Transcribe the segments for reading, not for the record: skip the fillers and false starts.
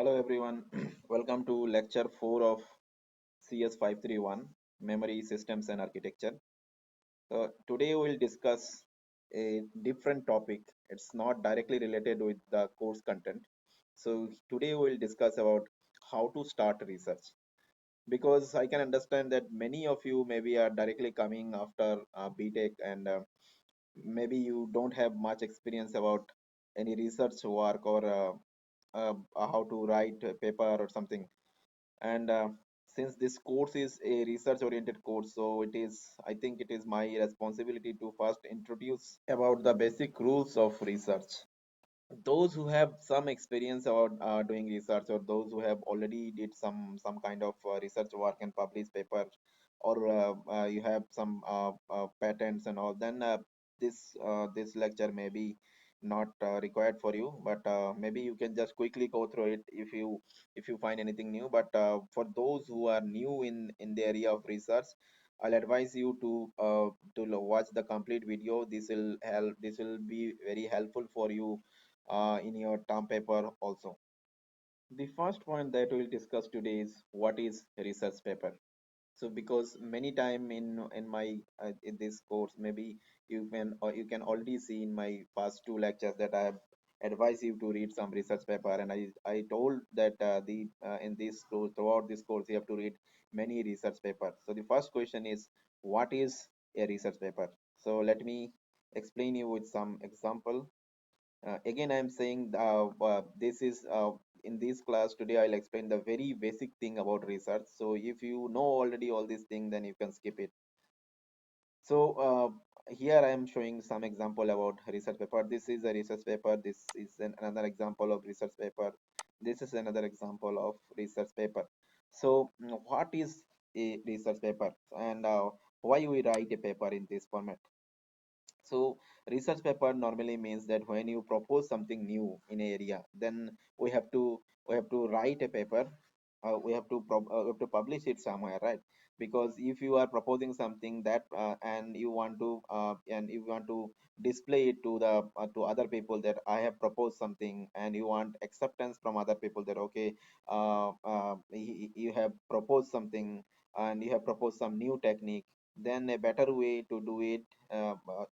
Hello everyone, welcome to lecture 4 of CS 531 Memory Systems and Architecture. Today we'll discuss a different topic. It's not directly related with the course content. So today we'll discuss about how to start research because I can understand that many of you maybe are directly coming after BTech and maybe you don't have much experience about any research work or how to write a paper or something. And since this course is a research oriented course, so I think it is my responsibility to first introduce about the basic rules of research. Those who have some experience about doing research, or those who have already did some kind of research work and published paper, or you have some patents and all, then this lecture may be not required for you, but maybe you can just quickly go through it if you find anything new. But for those who are new in the area of research, I'll advise you to watch the complete video. This will be very helpful for you in your term paper also. The first point that we'll discuss today is what is research paper. So because many time in my in this course, maybe you can already see in my past two lectures that I have advised you to read some research paper, and I told that the in this course, throughout this course, you have to read many research paper. So the first question is, what is a research paper? So let me explain you with some example. Again, I'm saying this is in this class today. I'll explain the very basic thing about research. So if you know already all these things, then you can skip it. So here I am showing some example about research paper. This is a research paper. This is another example of research paper. This is another example of research paper. So what is a research paper, and why we write a paper in this format? So research paper normally means that when you propose something new in an area, then we have to write a paper. We have to publish it somewhere, right? Because if you are proposing something that and you want to display it to other people that I have proposed something, and you want acceptance from other people that okay, you have proposed something and you have proposed some new technique, then a better way to do it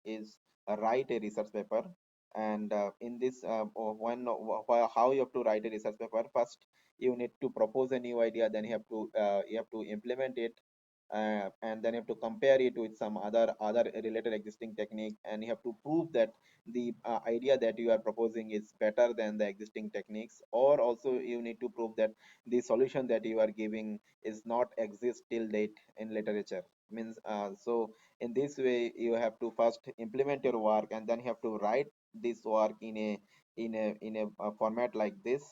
is write a research paper. And in this how you have to write a research paper? First, you need to propose a new idea, then you have to implement it, and then you have to compare it with some other related existing technique, and you have to prove that the idea that you are proposing is better than the existing techniques, or also you need to prove that the solution that you are giving is not exist till date in literature. Means so in this way you have to first implement your work, and then you have to write this work in a format like this,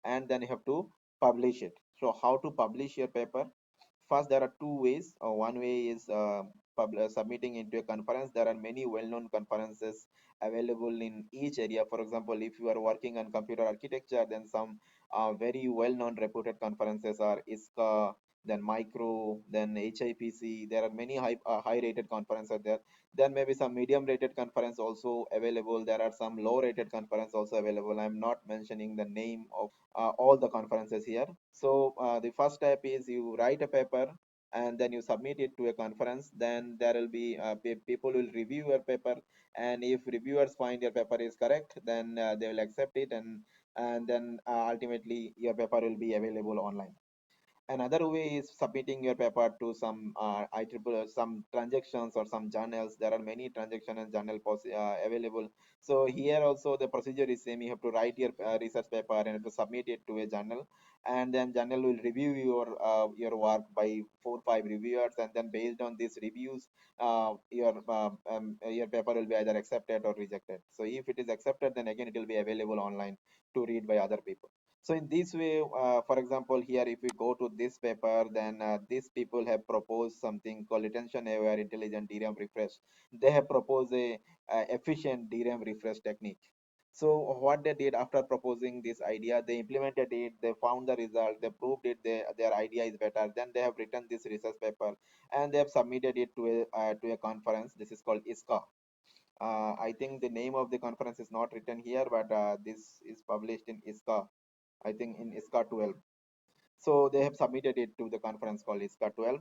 and then you have to publish it. So how to publish your paper? First, there are two ways. One way is submitting into a conference. There are many well-known conferences available in each area. For example, if you are working on computer architecture, then some very well-known reputed conferences are ISCA, then Micro, then HIPC. There are many high-rated conferences there. Then maybe some medium-rated conference also available. There are some low-rated conference also available. I'm not mentioning the name of all the conferences here. So the first step is you write a paper and then you submit it to a conference. Then there will be people will review your paper, and if reviewers find your paper is correct, then they will accept it, and then ultimately your paper will be available online. Another way is submitting your paper to some some transactions or some journals. There are many transaction and journal available. So here also the procedure is same. You have to write your research paper and have to submit it to a journal, and then journal will review your work by 4 5 reviewers, and then based on these reviews, your paper will be either accepted or rejected. So if it is accepted, then again it will be available online to read by other people. So in this way, for example, here if we go to this paper, then these people have proposed something called retention aware intelligent DRAM refresh. They have proposed a efficient DRAM refresh technique. So what they did after proposing this idea, they implemented it, they found the result, they proved it, their idea is better. Then they have written this research paper and they have submitted it to a conference. This is called ISCA. I think the name of the conference is not written here, but this is published in ISCA I think in ISCA 12. So they have submitted it to the conference called ISCA 12.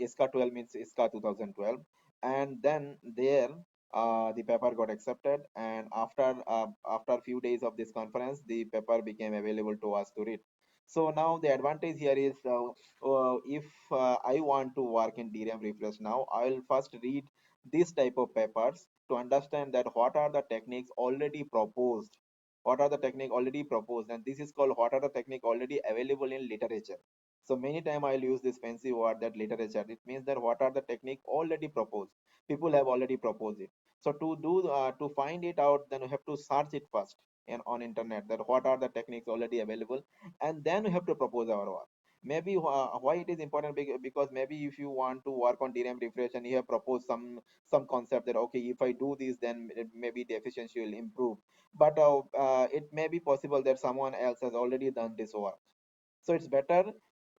ISCA 12 means ISCA 2012. And then there, the paper got accepted. And after a few days of this conference, the paper became available to us to read. So now the advantage here is, if I want to work in DRAM refresh now, I will first read this type of papers to understand that what are the techniques already proposed, what are the technique already proposed, and this is called what are the technique already available in literature. So many time I'll use this fancy word, that literature. It means that what are the technique already proposed, people have already proposed it. So to find it out, then we have to search it first and on internet, that what are the techniques already available, and then we have to propose our work. Maybe why it is important, because maybe if you want to work on DRAM refresh and you have proposed some concept that okay, if I do this, then maybe the efficiency will improve. But it may be possible that someone else has already done this work. So it's better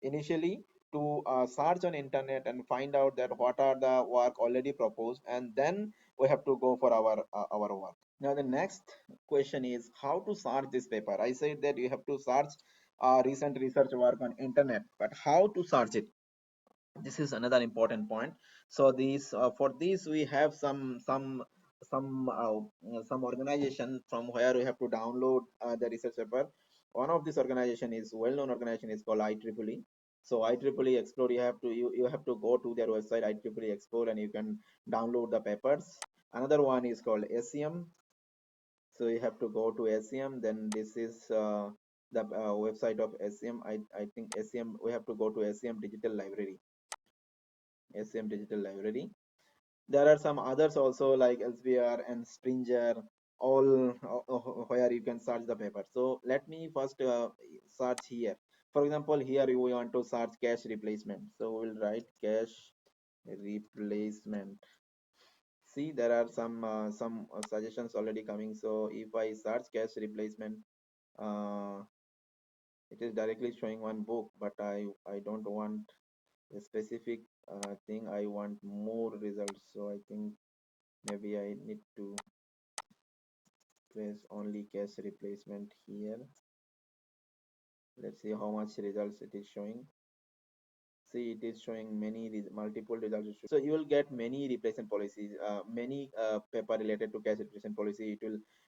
initially to search on internet and find out that what are the work already proposed, and then we have to go for our work. Now the next question is how to search this paper. I said that you have to search recent research work on internet, but how to search it, this is another important point. So these for this we have some organization from where we have to download the research paper. One of this organization is well-known organization is called IEEE. So IEEE Explore, you have to go to their website IEEE Explore, and you can download the papers. Another one is called SEM. So you have to go to SEM. Then this is the website of SEM. I think SEM, we have to go to SEM Digital Library. SEM Digital Library. There are some others also like Elsevier and Springer, all where you can search the paper. So let me first search here. For example, here we want to search cache replacement. So we'll write cache replacement. See, there are some suggestions already coming. So if I search cache replacement, uh, it is directly showing one book, but I don't want a specific thing. I want more results. So I think maybe I need to press only cache replacement here. Let's see how much results it is showing. See, it is showing multiple results. So you will get many replacement policies, many paper related to cache replacement policy.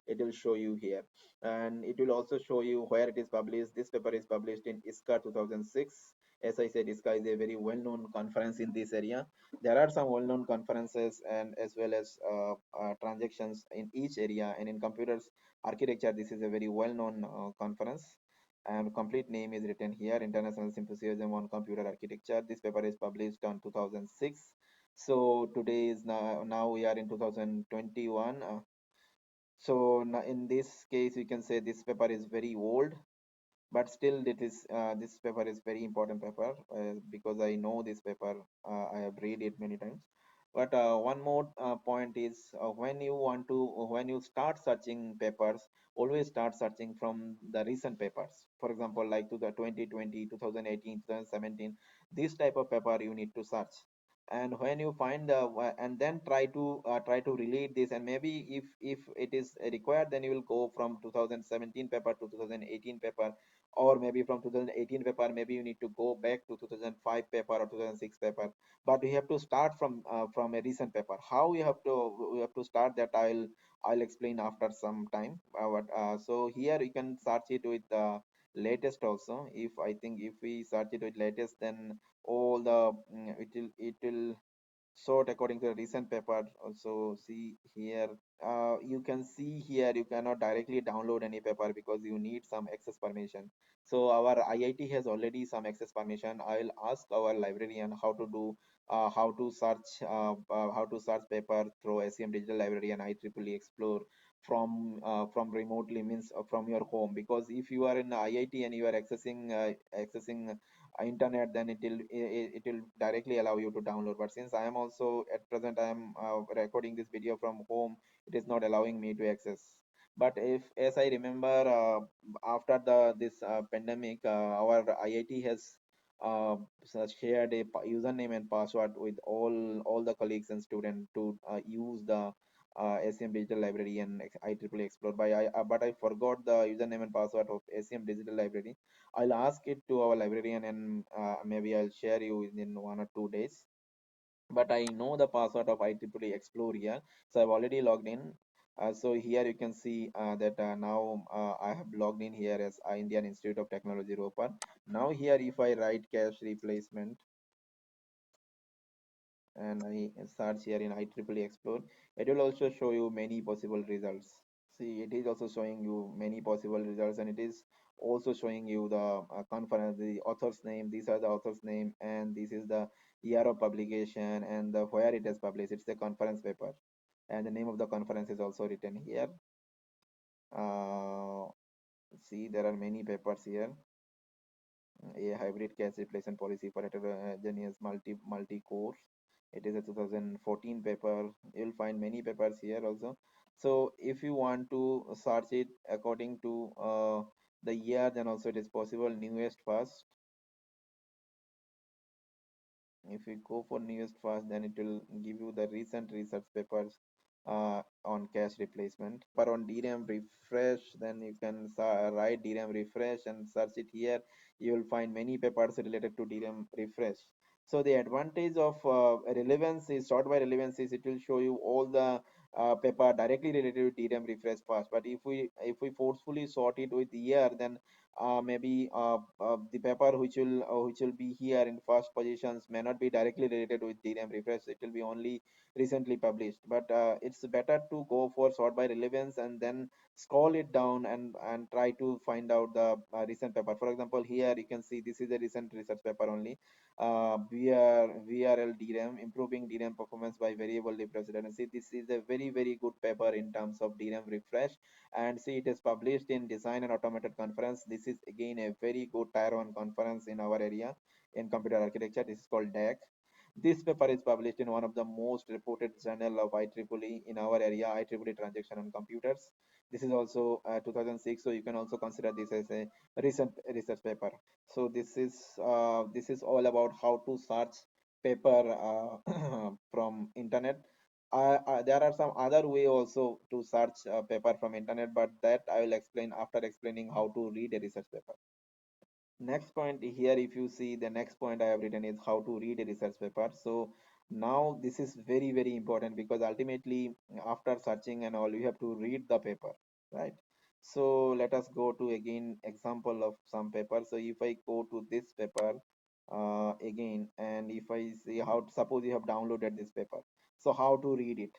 It will show you here, and it will also show you where it is published. This paper is published in ISCA 2006. As I said, ISCA is a very well-known conference in this area. There are some well-known conferences and as well as transactions in each area. And in computers architecture, this is a very well-known conference, and complete name is written here, International Symposium on Computer Architecture. This paper is published on 2006. So today is now we are in 2021. So in this case we can say this paper is very old, but still it is this paper is very important paper, because I know this paper, I have read it many times. But one more point is, when you start searching papers, always start searching from the recent papers. For example, like to the 2020, 2018, 2017, this type of paper you need to search. And when you find and then try to relate this, and maybe if it is required, then you will go from 2017 paper to 2018 paper, or maybe from 2018 paper maybe you need to go back to 2005 paper or 2006 paper. But we have to start from a recent paper. How we have to start that, I'll explain after some time. So here you can search it with the latest also. If I think if we search it with latest, then all the it will sort according to the recent paper. Also see here, you can see here you cannot directly download any paper because you need some access permission. So our IIT has already some access permission. I'll ask our librarian how to search paper through SEM Digital Library and IEEE Explore from remotely, means from your home. Because if you are in IIT and you are accessing internet, then it will directly allow you to download. But since I am also at present, I am recording this video from home, it is not allowing me to access. But if, as I remember, after the this pandemic, our IIT has shared a username and password with all the colleagues and students to use the SCM Digital Library and IEEE Explore. But I forgot the username and password of SCM Digital Library. I'll ask it to our librarian, and maybe I'll share you in 1 or 2 days. But I know the password of IEEE Explore here, so I've already logged in. So here you can see that now I have logged in here as Indian Institute of Technology, Ropar. Now here, if I write cache replacement and I search here in IEEE Explore, it will also show you many possible results. See, it is also showing you many possible results, and it is also showing you the conference, the author's name. These are the author's name, and this is the year of publication and the where it is published. It's the conference paper, and the name of the conference is also written here. Uh, See, there are many papers here. A hybrid cache replacement policy for heterogeneous multi-core. It is a 2014 paper. You'll find many papers here also. So if you want to search it according to the year, then also it is possible. Newest first. If you go for newest first, then it will give you the recent research papers on cache replacement. But on DRAM refresh, then you can write DRAM refresh and search it here. You will find many papers related to DRAM refresh. So the advantage of relevance is sort by relevance is it will show you all the paper directly related to DRAM refresh first. But if we forcefully sort it with year, then maybe the paper which will be here in first positions may not be directly related with DRAM refresh. It will be only recently published. But it's better to go for sort by relevance and then scroll it down and try to find out the recent paper. For example, here you can see this is a recent research paper only. VRL DRAM, improving DRAM performance by variable leaf redundancy. This is a very good paper in terms of DRAM refresh, and see, it is published in Design and Automated Conference. This is again a very good tier 1 conference in our area in computer architecture. This is called DAC. This paper is published in one of the most reported journal of IEEE in our area, IEEE Transaction on Computers. This is also 2006, so you can also consider this as a recent research paper. So this is all about how to search paper from internet. There are some other way also to search paper from internet, but that I will explain after explaining how to read a research paper. Next point here, if you see, the next point I have written is how to read a research paper. So now this is very important, because ultimately after searching and all, you have to read the paper, right? So let us go to again example of some paper. So if I go to this paper again, and if I see how, suppose you have downloaded this paper, so how to read it.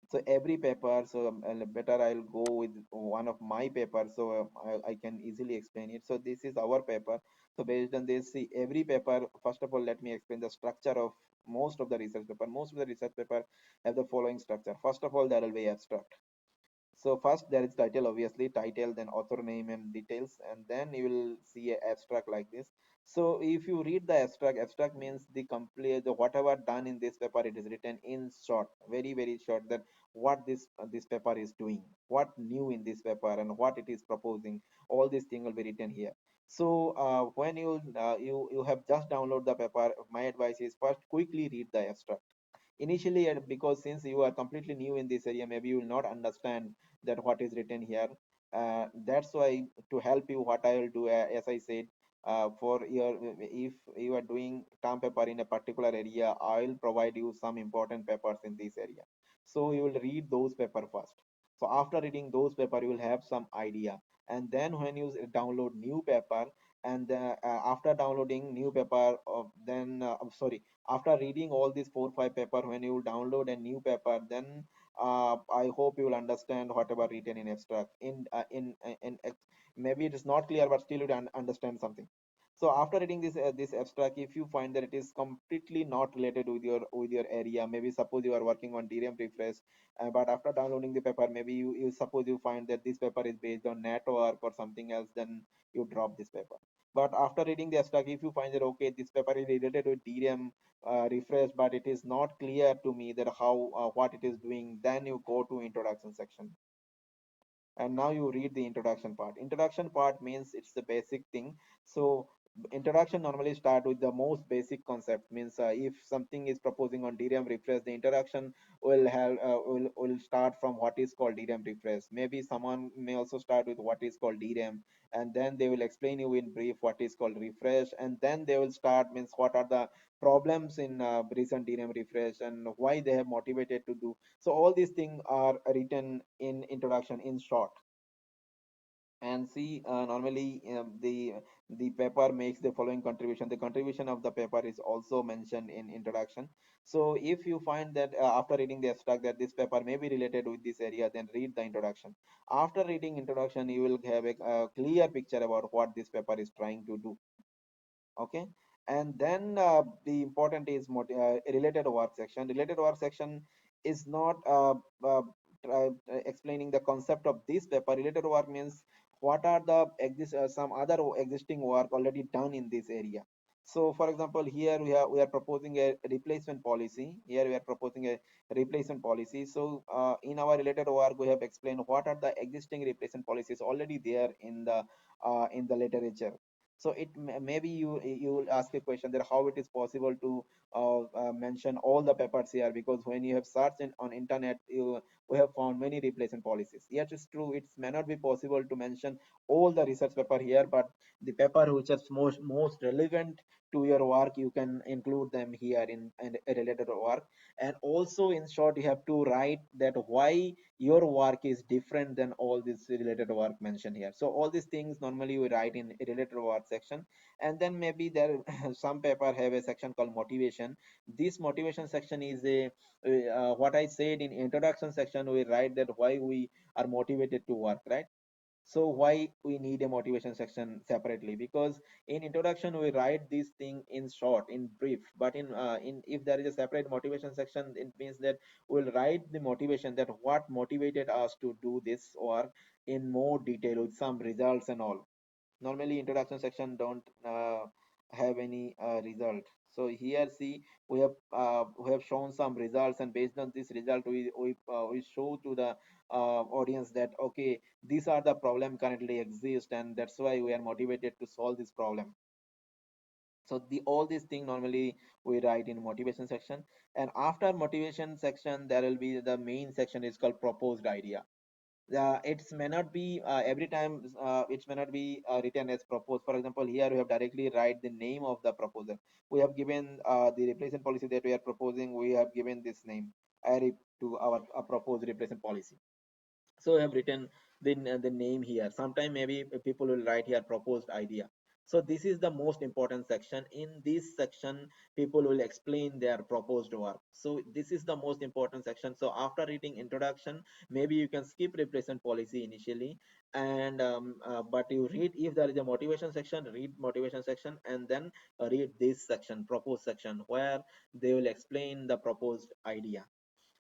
So every paper, so better I'll go with one of my papers, so I can easily explain it. So this is our paper. So based on this, see, every paper, first of all, let me explain the structure of most of the research paper. Most of the research paper have the following structure. First of all, there will be abstract. So first there is title, obviously title, then author name and details, and then you will see a abstract like this. So if you read the abstract, abstract means the complete, the whatever done in this paper, it is written in short, very short, that what this paper is doing, what new in this paper, and what it is proposing. All these things will be written here. So when you have just download the paper, my advice is first quickly read the abstract initially, and because since you are completely new in this area, maybe you will not understand that what is written here. That's why, to help you, what I will do, as I said, for your, if you are doing term paper in a particular area, I will provide you some important papers in this area. So you will read those paper first. So after reading those paper, you will have some idea, and then when you download new paper, and after downloading new paper, then sorry, after reading all these 4 5 paper, when you download a new paper, then I hope you will understand whatever written in abstract. Maybe it is not clear, but still you understand something. So after reading this abstract, if you find that it is completely not related with your area, maybe suppose you are working on DRAM refresh, but after downloading the paper, maybe you suppose you find that this paper is based on network or something else, then you drop this paper. But after reading the abstract, if you find that okay, this paper is related with DRAM refresh, but it is not clear to me that how what it is doing, then you go to introduction section, and now you read the introduction part. Introduction part means it's the basic thing. So Introduction normally start with the most basic concept, means if something is proposing on DRAM refresh, the introduction will start from what is called DRAM refresh. Maybe someone may also start with what is called DRAM, and then they will explain you in brief what is called refresh, and then they will start, means what are the problems in recent DRAM refresh and why they have motivated to do. So all these things are written in introduction in short. And see, normally the paper makes the following contribution. The contribution of the paper is also mentioned in introduction. So if you find that after reading the abstract that this paper may be related with this area, then read the introduction. After reading introduction, you will have a clear picture about what this paper is trying to do. Okay. And then the important is related work section. Related work section is not explaining the concept of this paper. Related work means what are the some other existing work already done in this area. So for example, here we are proposing a replacement policy. Here we are proposing a replacement policy. So in our related work we have explained what are the existing replacement policies already there in the literature. So maybe you will ask a question that how it is possible to mention all the papers here, because when you have searched on internet, we have found many replacement policies. Yes, it's true, it may not be possible to mention all the research paper here, but the paper which is most relevant to your work, you can include them here in a related work. And also in short, you have to write that why your work is different than all this related work mentioned here. So all these things normally we write in a related work section. And then maybe there some paper have a section called motivation. This motivation section is a what I said in introduction section, we write that why we are motivated to work, right? So why we need a motivation section separately? Because in introduction we write this thing in short, in brief, but in if there is a separate motivation section, it means that we'll write the motivation, that what motivated us to do this work in more detail with some results and all. Normally introduction section don't have any result. So here see, we have shown some results, and based on this result we show to the audience that okay, these are the problem currently exist, and that's why we are motivated to solve this problem. So the all these things normally we write in motivation section. And after motivation section there will be the main section is called proposed idea. It may not be every time it may not be written as proposed. For example, here we have directly write the name of the proposal. We have given the replacement policy that we are proposing, we have given this name, I to our proposed replacement policy. So I have written the name here. Sometime maybe people will write here proposed idea. So this is the most important section. In this section people will explain their proposed work. So this is the most important section. So after reading introduction, maybe you can skip replacement policy initially, and but you read, if there is a motivation section, read motivation section, and then read this section, proposed section, where they will explain the proposed idea.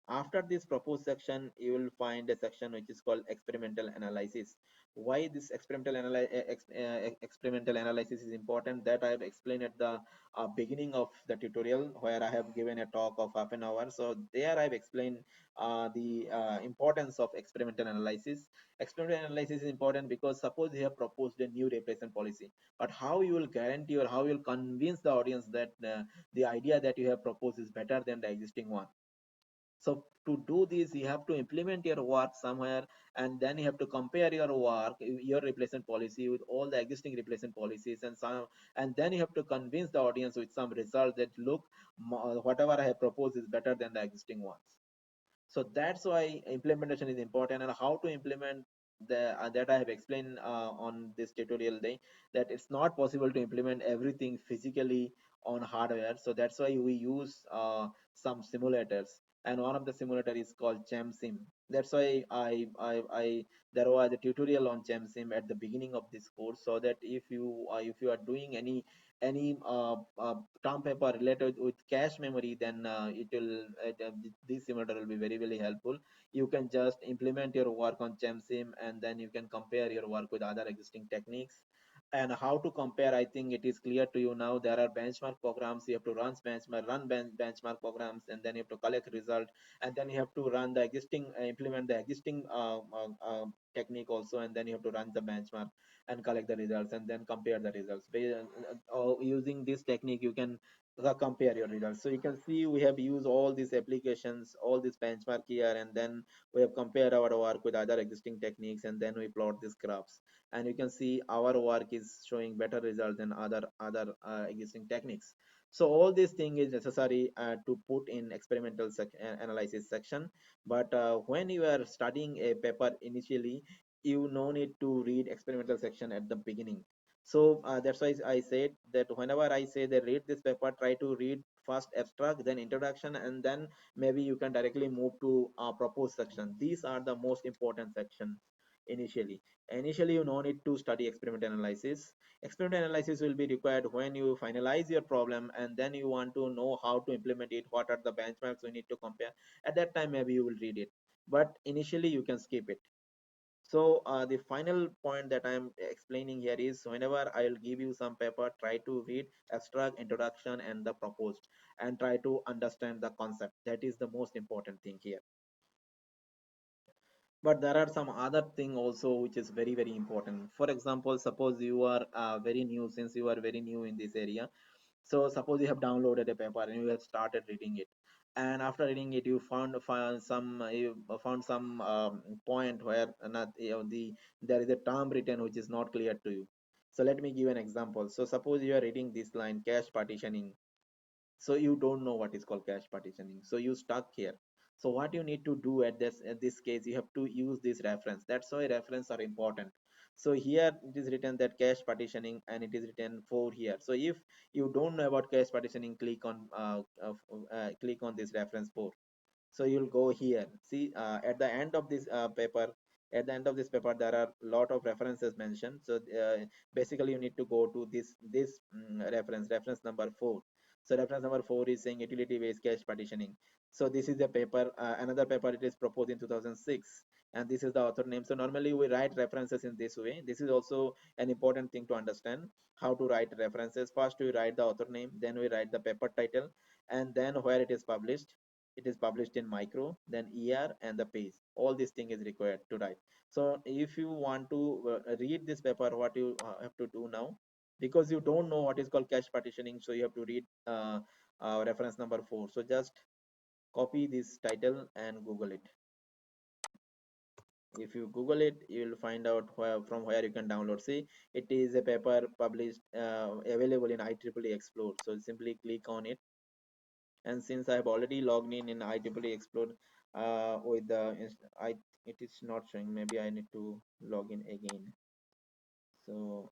After this proposed section, you will find a section which is called experimental analysis. Why this experimental analysis is important, that I have explained at the beginning of the tutorial, where I have given a talk of half an hour. So there I have explained the importance of experimental analysis. Experimental analysis is important because suppose you have proposed a new replacement policy, but how you will guarantee or how you will convince the audience that the idea that you have proposed is better than the existing one? So to do this, you have to implement your work somewhere, and then you have to compare your work, your replacement policy with all the existing replacement policies, and some, and then you have to convince the audience with some results that look, whatever I have proposed is better than the existing ones. So that's why implementation is important, and how to implement the that I have explained on this tutorial day, that it's not possible to implement everything physically on hardware. So that's why we use some simulators, and one of the simulator is called ChemSim. That's why I there was a tutorial on ChemSim at the beginning of this course, so that if you are doing any term paper related with cache memory, then this simulator will be very helpful. You can just implement your work on ChemSim, and then you can compare your work with other existing techniques. And how to compare, I think it is clear to you now. There are benchmark programs, you have to benchmark programs, and then you have to collect result, and then you have to run the existing implement the existing technique also, and then you have to run the benchmark and collect the results and then compare the results. Using this technique you can compare your results. So you can see we have used all these applications, all this benchmark here, and then we have compared our work with other existing techniques, and then we plot these graphs, and you can see our work is showing better result than other existing techniques. So all this thing is necessary to put in experimental analysis section. But when you are studying a paper initially, you no need to read experimental section at the beginning. So that's why I said that whenever I say that read this paper, try to read first abstract, then introduction, and then maybe you can directly move to proposed section. These are the most important sections initially. Initially you no need to study experimental analysis. Experimental analysis will be required when you finalize your problem, and then you want to know how to implement it, what are the benchmarks we need to compare. At that time maybe you will read it, but initially you can skip it. So the final point that I am explaining here is, whenever I will give you some paper, try to read abstract, introduction, and the proposed, and try to understand the concept. That is the most important thing here. But there are some other thing also which is very important. For example, suppose you are very new, since you are very new in this area. So suppose you have downloaded a paper and you have started reading it, and after reading it you found some point where not, there is a term written which is not clear to you. So let me give an example. So suppose you are reading this line, cache partitioning. So you don't know what is called cache partitioning, so you stuck here. So what you need to do at this case, you have to use this reference. That's why reference are important. So here it is written that cache partitioning, and it is written 4 here. So if you don't know about cache partitioning, click on this reference 4. So you'll go here, see at the end of this paper. At the end of this paper there are a lot of references mentioned. So basically you need to go to this reference number 4. So reference number 4 is saying utility based cache partitioning. So this is the paper, another paper, it is proposed in 2006, and this is the author name. So normally we write references in this way. This is also an important thing to understand, how to write references. First we write the author name, then we write the paper title, and then where it is published. It is published in micro, then ER, and the page. All this thing is required to write. So if you want to read this paper, what you have to do now, because you don't know what is called cache partitioning, so you have to read reference number 4. So just copy this title and Google it. If you Google it, you will find out from where you can download. See, it is a paper published, available in IEEE Explore. So simply click on it. And since I have already logged in IEEE Explore with I it is not showing. Maybe I need to log in again. So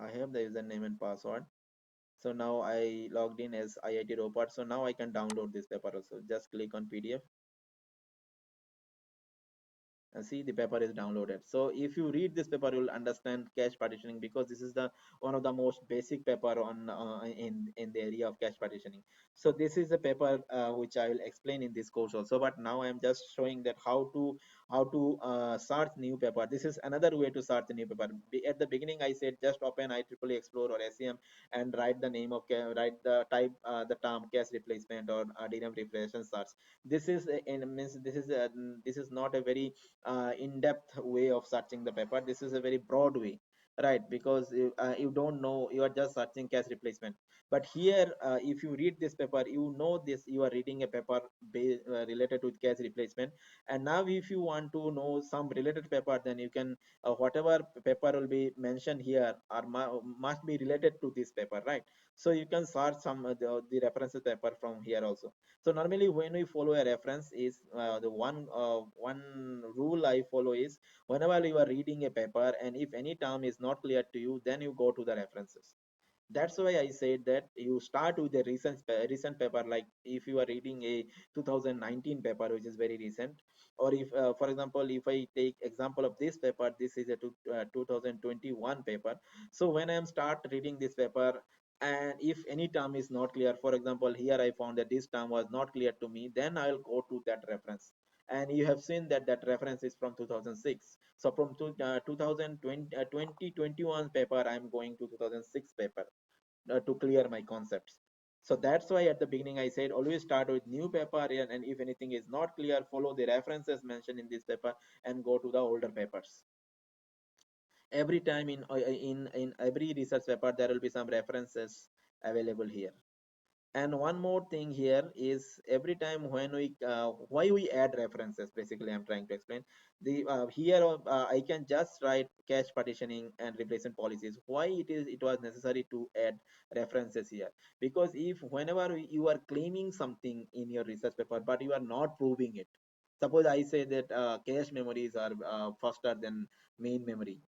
I have the username and password. So now I logged in as IIT Ropar. So now I can download this paper also. Just click on PDF and see the paper is downloaded. So if you read this paper, you will understand cache partitioning, because this is the one of the most basic paper on in the area of cache partitioning. So this is a paper which I will explain in this course also, but now I am just showing that how to search new paper. This is another way to search a new paper. At the beginning I said just open IEEE Explore or SEM and write the name of write the type the term cache replacement or DRAM refresh and search. This is in means this is not a very in-depth way of searching the paper. This is a very broad way, right? Because you don't know, you are just searching cache replacement. But here if you read this paper, you know this, you are reading a paper related with cache replacement. And now if you want to know some related paper, then you can whatever paper will be mentioned here are must be related to this paper, right? So you can search some the references paper from here also. So normally when we follow a reference is the one rule I follow is, whenever you are reading a paper and if any term is not clear to you, then you go to the references. That's why I said that you start with a recent paper. Like if you are reading a 2019 paper which is very recent, or if for example if I take example of this paper, this is a 2021 paper. So when I am start reading this paper, and if any term is not clear, for example here I found that this term was not clear to me, then I will go to that reference and you have seen that that reference is from 2006. So from 2020 2021 paper, I'm going to 2006 paper to clear my concepts. So that's why at the beginning I said always start with new paper, and if anything is not clear, follow the references mentioned in this paper and go to the older papers. Every time in every research paper there will be some references available here. And one more thing here is every time when we why we add references, basically I'm trying to explain the here I can just write cache partitioning and replacement policies. Why it was necessary to add references here? Because if whenever you are claiming something in your research paper but you are not proving it, suppose I say that cache memories are faster than main memory.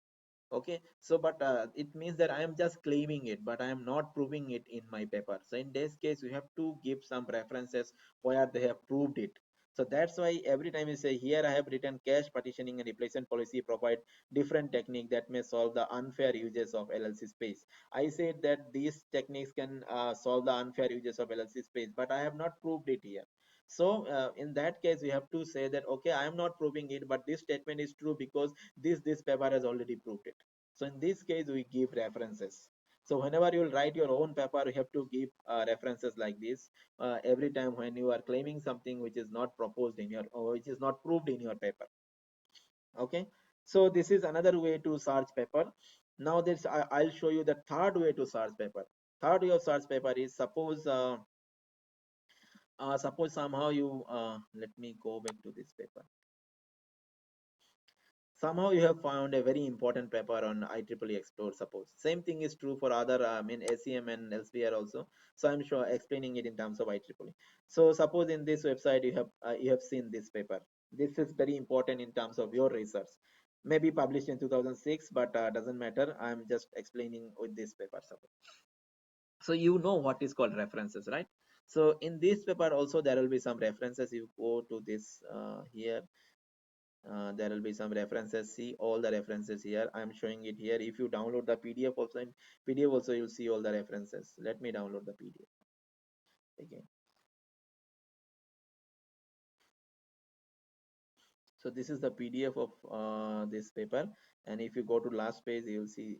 Okay, so but it means that I am just claiming it but I am not proving it in my paper. So in this case you have to give some references where they have proved it. So that's why every time you say here I have written cache partitioning and replacement policy provide different technique that may solve the unfair uses of LLC space. I said that these techniques can solve the unfair uses of LLC space, but I have not proved it here. So in that case we have to say that okay, I am not proving it but this statement is true because this paper has already proved it. So in this case we give references. So whenever you will write your own paper you have to give references like this every time when you are claiming something which is not proposed in your or which is not proved in your paper. Okay, so this is another way to search paper. Now this I'll show you the third way to search paper. Third way of search paper is suppose somehow you let me go back to this paper. Somehow you have found a very important paper on IEEE Explore. Suppose same thing is true for other SEM and elsewhere also. So I'm sure explaining it in terms of IEEE. So suppose in this website you have seen this paper. This is very important in terms of your research. Maybe published in 2006, but doesn't matter. I'm just explaining with this paper. Suppose. So you know what is called references, right? So in this paper also there will be some references. You go to this here, there will be some references. See all the references here. I'm showing it here. If you download the PDF also, in PDF also you'll see all the references. Let me download the PDF again. So this is the PDF of this paper, and if you go to last page you'll see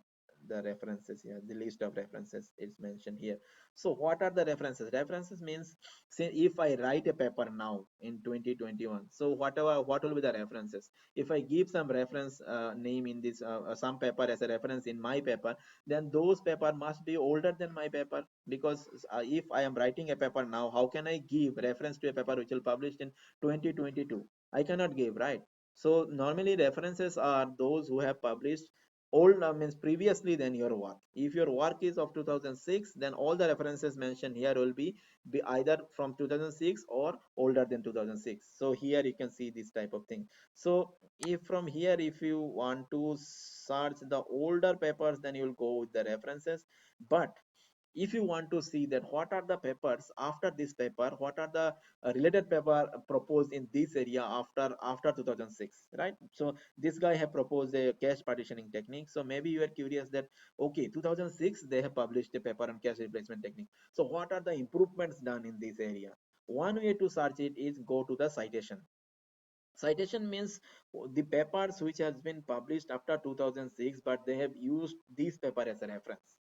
the references here. The list of references is mentioned here. So what are the references? References means, say if I write a paper now in 2021, so what will be the references? If I give some reference name in this some paper as a reference in my paper, then those paper must be older than my paper, because if I am writing a paper now, how can I give reference to a paper which will published in 2022? I cannot give, right? So normally references are those who have published old means previously than your work. If your work is of 2006, then all the references mentioned here will be either from 2006 or older than 2006. So here you can see this type of thing. So if from here if you want to search the older papers, then you will go with the references. But if you want to see that what are the papers after this paper, what are the related paper proposed in this area after 2006, right? So this guy have proposed a cache partitioning technique. So maybe you are curious that okay, 2006 they have published a paper on cache replacement technique. So what are the improvements done in this area? One way to search it is go to the citation. Citation means the papers which has been published after 2006 but they have used this paper as a reference.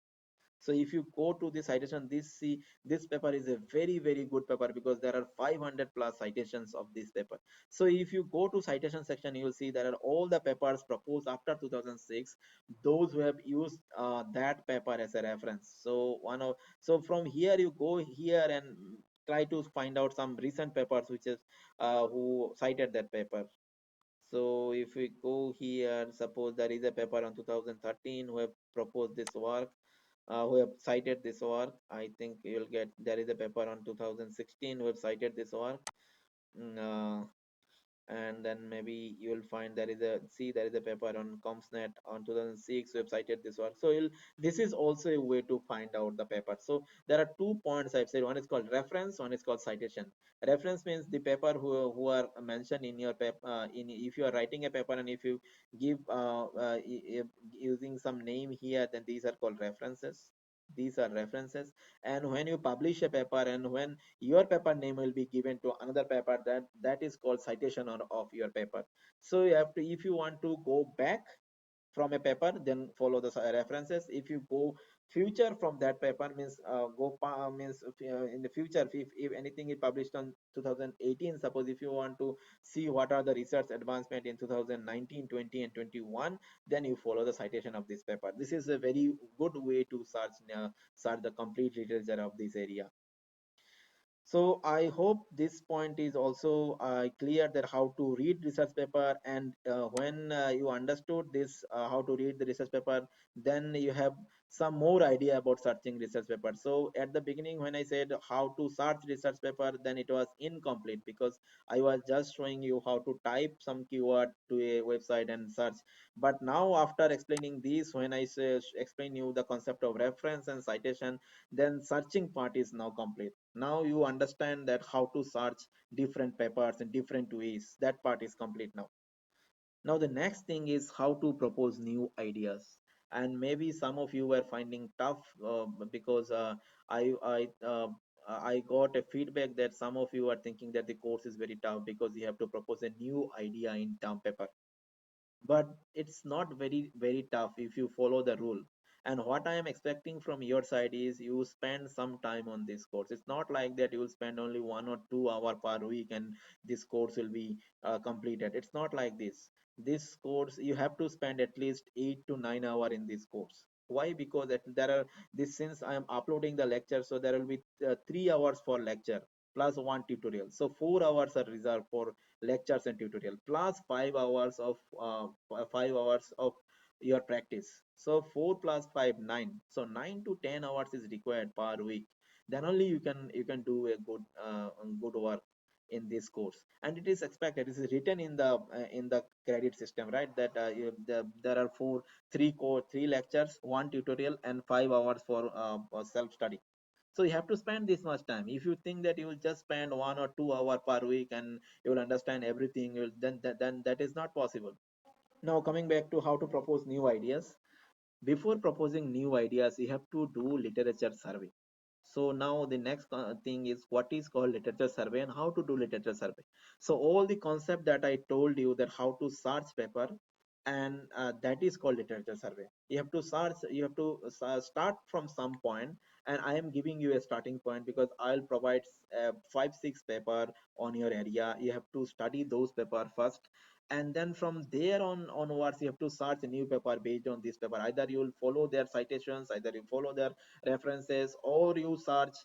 So if you go to the citation, this paper is a very good paper because there are 500 plus citations of this paper. So if you go to citation section, you will see there are all the papers proposed after 2006, those who have used that paper as a reference. So from here you go here and try to find out some recent papers which is who cited that paper. So if we go here, suppose there is a paper on 2013 who have proposed this work, who have cited this work. I think you'll get there is a paper on 2016 who have cited this work. Mm, and then maybe you will find there is a paper on ComsNet on 2006 who have cited this work. So this is also a way to find out the paper. So there are 2 points I've said. One is called reference, one is called citation. Reference means the paper who are mentioned in your paper. In if you are writing a paper and if you give using some name here, then these are called references. These are references. And when you publish a paper, and when your paper name will be given to another paper, that is called citation of your paper. So you have to, if you want to go back from a paper, then follow the references. If you go future from that paper, means means in the future, if anything is published on 2018, suppose if you want to see what are the research advancement in 2019, 20 and 21, then you follow the citation of this paper. This is a very good way to search the complete literature of this area. So I hope this point is also clear, that how to read research paper. And when you understood this, how to read the research paper, then you have some more idea about searching research paper. So at the beginning, when I said how to search research paper, then it was incomplete, because I was just showing you how to type some keyword to a website and search. But now after explaining this, when I say explain you the concept of reference and citation, then searching part is now complete. Now you understand that how to search different papers in different ways. That part is complete now. Now the next thing is how to propose new ideas. And maybe some of you were finding tough, because I got a feedback that some of you are thinking that the course is very tough because you have to propose a new idea in term paper. But it's not very tough if you follow the rule. And what I am expecting from your side is you spend some time on this course. It's not like that you will spend only 1 or 2 hour per week and this course will be completed. It's not like this. This course, you have to spend at least 8 to 9 hour in this course. Why? Because there are this, since I am uploading the lecture, so there will be 3 hours for lecture plus one tutorial, so 4 hours are reserved for lectures and tutorial, plus 5 hours of 5 hours of your practice. So 4 plus 5, 9. So 9 to 10 hours is required per week. Then only you can do a good work in this course. And it is expected, it is written in the credit system, right? That there are three lectures, one tutorial, and 5 hours for self study. So you have to spend this much time. If you think that you will just spend 1 or 2 hour per week and you will understand everything, then that is not possible. Now coming back to how to propose new ideas. Before proposing new ideas, you have to do literature survey. So now the next thing is what is called literature survey and how to do literature survey. So all the concept that I told you, that how to search paper, and that is called literature survey. You have to search, you have to start from some point. And I am giving you a starting point because I'll provide 5 6 paper on your area. You have to study those paper first, and then from there onwards you have to search a new paper based on this paper. Either you will follow their citations, either you follow their references, or you search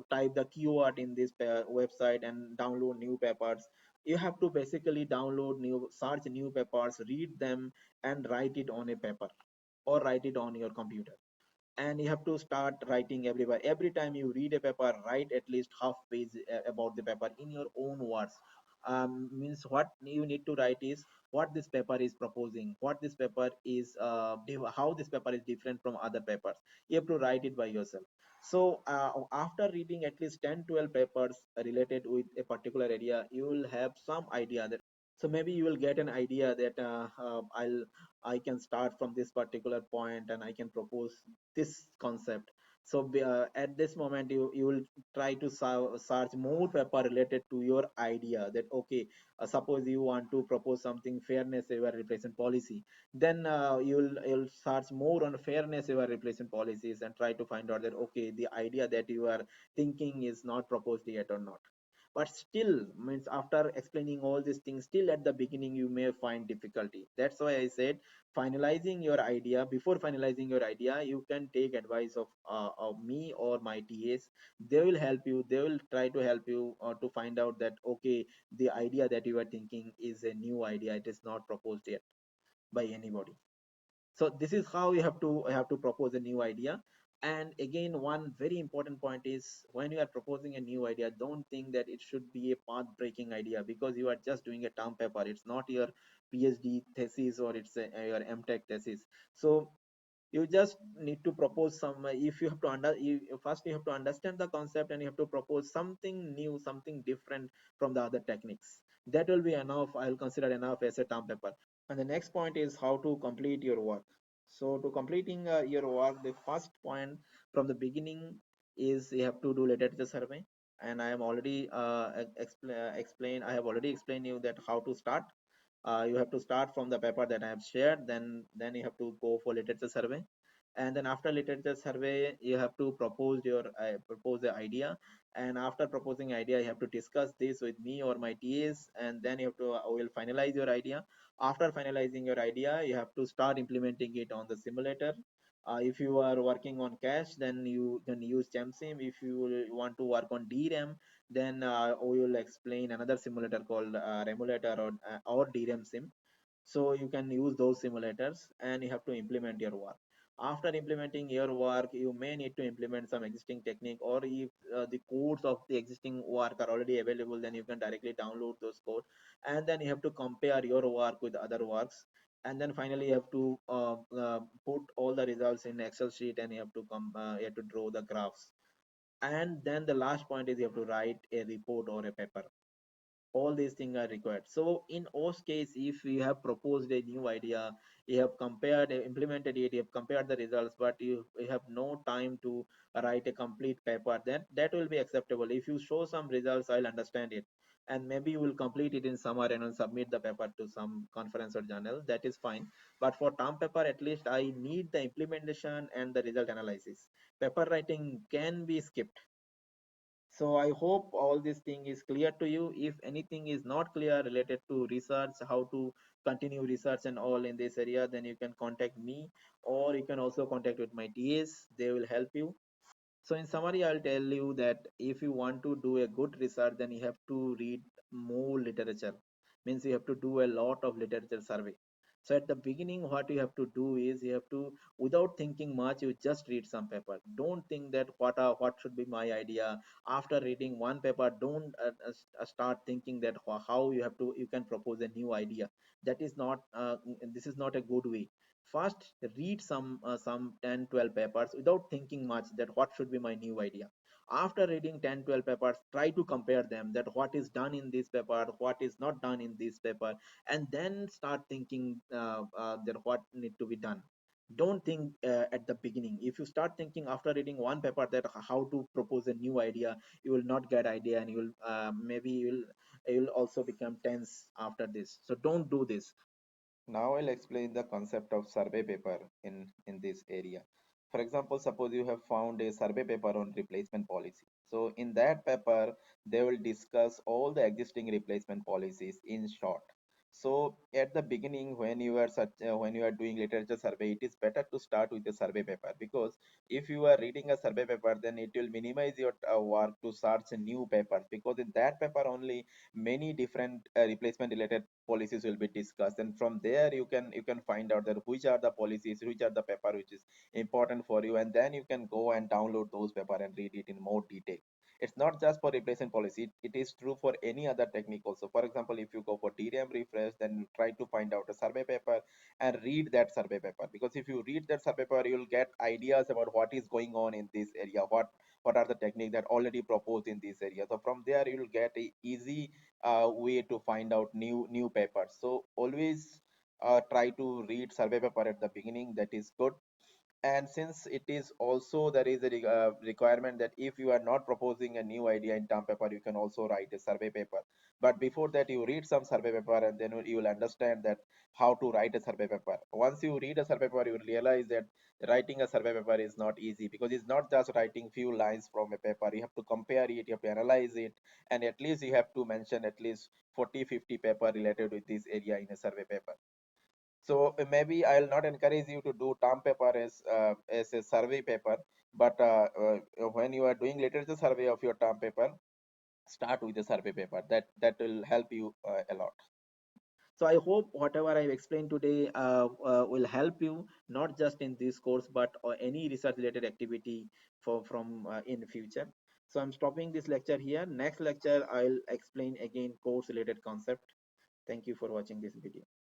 type the keyword in this website and download new papers. You have to basically download new, search new papers, read them, and write it on a paper or write it on your computer. And you have to start writing everywhere. Every time you read a paper, write at least half page about the paper in your own words. Means what you need to write is what this paper is proposing, what this paper is how this paper is different from other papers. You have to write it by yourself. So after reading at least 10 12 papers related with a particular area, you will have some idea that, so maybe you will get an idea that I can start from this particular point and I can propose this concept. So at this moment you will try to search more paper related to your idea, that okay, suppose you want to propose something fairness over replacement policy, then you'll search more on fairness over replacement policies and try to find out that okay, the idea that you are thinking is not proposed yet or not. But still, means after explaining all these things, still at the beginning you may find difficulty. That's why I said finalizing your idea. Before finalizing your idea, you can take advice of me or my TAs. They will help you, they will try to help you to find out that okay, the idea that you are thinking is a new idea, it is not proposed yet by anybody. So this is how you have to propose a new idea. And again, one very important point is, when you are proposing a new idea, don't think that it should be a path breaking idea because you are just doing a term paper. It's not your PhD thesis, or it's your MTech thesis. So you just need to propose some, if you have to first you have to understand the concept, and you have to propose something new, something different from the other techniques. That will be enough, I'll consider enough as a term paper. And the next point is how to complete your work. So to completing your work, the first point from the beginning is you have to do literature survey. And I am already explained. I have already explained you that how to start. You have to start from the paper that I have shared. Then you have to go for literature survey, and then after literature survey, you have to propose the idea. And after proposing idea, you have to discuss this with me or my TAs, and then you have to will finalize your idea. After finalizing your idea, you have to start implementing it on the simulator. If you are working on cache, then you can use GemSim. If you want to work on DRAM, then we will explain another simulator called Remulator or DRAM Sim. So you can use those simulators, and you have to implement your work. After implementing your work, you may need to implement some existing technique, or if the codes of the existing work are already available, then you can directly download those code. And then you have to compare your work with other works. And then finally you have to put all the results in Excel sheet, and you have to draw the graphs. And then the last point is you have to write a report or a paper. All these things are required. So in OS case, if you have proposed a new idea, you have implemented it, you have compared the results, but you have no time to write a complete paper, then that will be acceptable. If you show some results, I'll understand it. And maybe you will complete it in summer and will submit the paper to some conference or journal. That is fine. But for term paper, at least I need the implementation and the result analysis. Paper writing can be skipped. So I hope all this thing is clear to you. If anything is not clear related to research, how to continue research and all in this area, then you can contact me, or you can also contact with my TAs. They will help you. So in summary, I'll tell you that if you want to do a good research, then you have to read more literature. Means you have to do a lot of literature survey. So at the beginning, what you have to do is you have to, without thinking much, you just read some paper. Don't think that what should be my idea. After reading one paper, don't start thinking that how you can propose a new idea. That is not this is not a good way. First read some 10 12 papers without thinking much that what should be my new idea. After reading 10 12 papers, try to compare them, that what is done in this paper, what is not done in this paper, and then start thinking that what need to be done. Don't think at the beginning. If you start thinking after reading one paper that how to propose a new idea, you will not get idea, and you will maybe you will also become tense after this. So don't do this. Now I'll explain the concept of survey paper in this area. For example, suppose you have found a survey paper on replacement policy. So in that paper, they will discuss all the existing replacement policies in short. So at the beginning, when you are doing literature survey, it is better to start with a survey paper, because if you are reading a survey paper, then it will minimize your work to search new papers, because in that paper only many different replacement related policies will be discussed, and from there you can find out that which are the policies, which are the paper which is important for you, and then you can go and download those paper and read it in more detail. It's not just for replacement policy, it is true for any other technique also. For example, if you go for DRAM refresh, then try to find out a survey paper and read that survey paper, because if you read that survey paper, you'll get ideas about what is going on in this area, what are the techniques that already proposed in this area. So from there you'll get a easy way to find out new papers. So always try to read survey paper at the beginning. That is good. And since it is also there is a requirement that if you are not proposing a new idea in term paper, you can also write a survey paper. But before that, you read some survey paper, and then you will understand that how to write a survey paper. Once you read a survey paper, you will realize that writing a survey paper is not easy, because it's not just writing few lines from a paper. You have to compare it, you have to analyze it, and at least you have to mention at least 40 50 paper related with this area in a survey paper. So maybe I'll not encourage you to do term paper as a survey paper, but when you are doing literature survey of your term paper, start with the survey paper. That will help you a lot. So I hope whatever I've explained today will help you, not just in this course, but any research related activity for from in future. So I'm stopping this lecture here. Next lecture I'll explain again course related concept. Thank you for watching this video.